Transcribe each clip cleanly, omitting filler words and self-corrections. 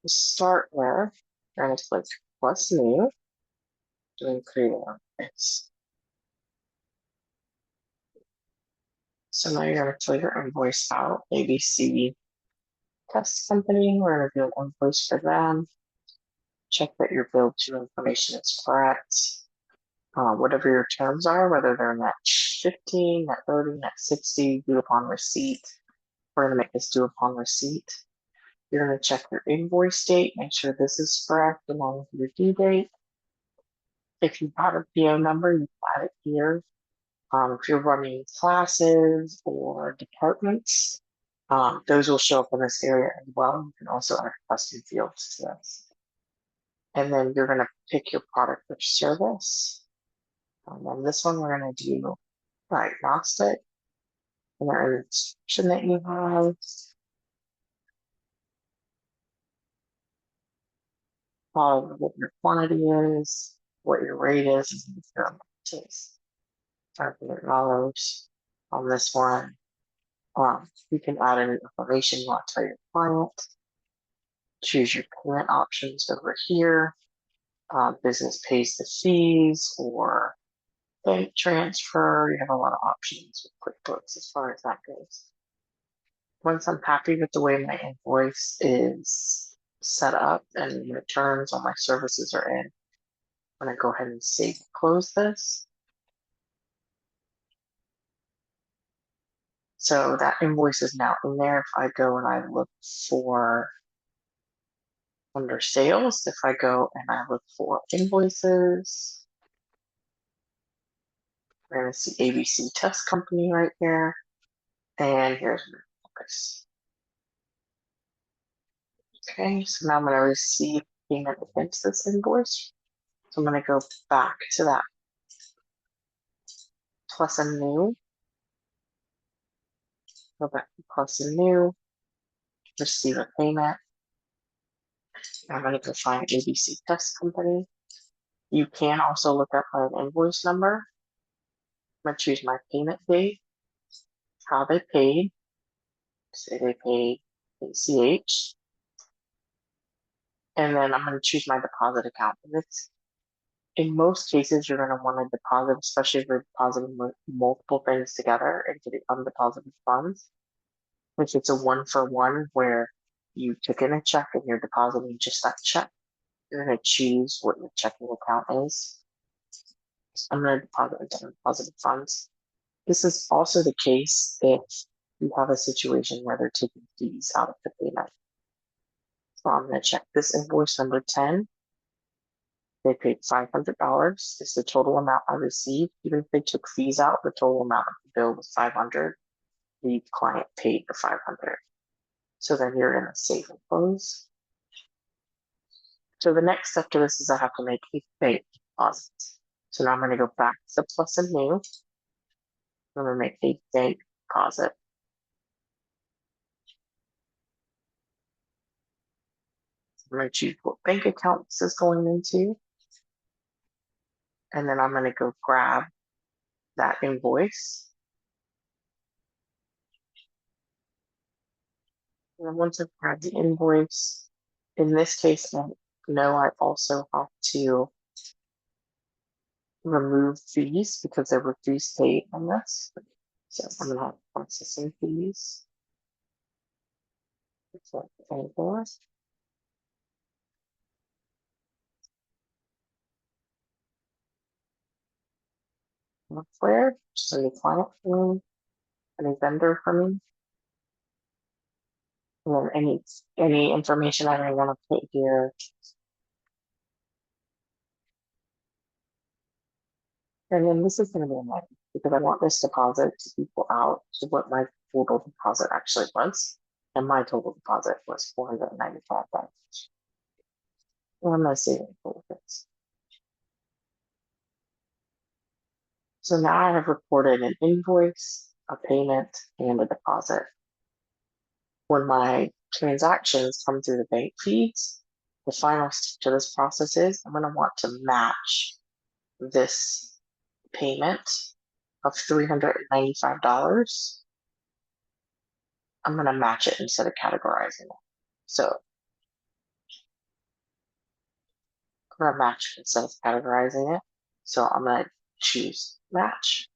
To start with, we're going to click plus new, doing creating invoice. So now you're going to fill your invoice out, ABC Test Company. We're going to do an invoice for them. Check that your bill to information is correct. Whatever your terms are, whether they're net 15, net 30, net 60, due upon receipt. We're going to make this due upon receipt. You're going to check your invoice date, make sure this is correct along with your due date. If you have a PO number, you add it here. If you're running classes or departments, those will show up in this area as well. You can also add custom fields to this. And then you're going to pick your product or service. And this one, we're going to do diagnostic. And the description that you have. What your quantity is, what your rate is, and your amount is. $500 on this one. You can add any information you want to tell your client. Choose your payment options over here. Business pays the fees or bank transfer. You have a lot of options with QuickBooks as far as that goes. Once I'm happy with the way my invoice is set up and the terms on my services are in, I'm going to go ahead and save and close this. So that invoice is now in there. If I go and I look for under sales, if I go and I look for invoices, we're going to see ABC Test Company right here. And here's my invoice. Okay, so now I'm going to receive payment against this invoice. So I'm going to go back to that plus and new. Go back to plus and new. Receive a payment. I'm going to go find ABC Test Company. You can also look up an invoice number. I'm going to choose my payment date, how they paid. Say they paid ACH. And then I'm going to choose my deposit account. And it's, in most cases, you're going to want to deposit, especially if you're depositing multiple things together into the undeposited funds, which it's a 1-for-1 where you took in a check and you're depositing just that check. You're going to choose what your checking account is. So I'm going to deposit into undeposited funds. This is also the case if you have a situation where they're taking fees out of the payment. So I'm going to check this invoice number 10. They paid $500. This is the total amount I received. Even if they took fees out, the total amount of the bill was $500. The client paid the $500. So then you're going to save and close. So the next step to this is I have to make a bank deposit. So now I'm going to go back to plus and new. I'm going to make a bank deposit. I'm going to choose what bank account this is going into. And then I'm going to go grab that invoice. And then once I've grabbed the invoice, in this case, I know I also have to remove fees because there were fees paid on this. So I'm going to have processing fees. So invoice. Software, just a new client for me, a new vendor for me. And then any information I may want to put here. And then this is going to be a money because I want this deposit to equal out to what my total deposit actually was. And my total deposit was $495. And I'm going to save it for this. So now I have reported an invoice, a payment, and a deposit. When my transactions come through the bank feeds, the final step to this process is I'm going to want to match this payment of $395. I'm going to match it instead of categorizing it. So I'm gonna match instead of categorizing it. So I'm gonna choose match.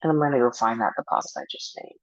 And I'm gonna go find that deposit I just made.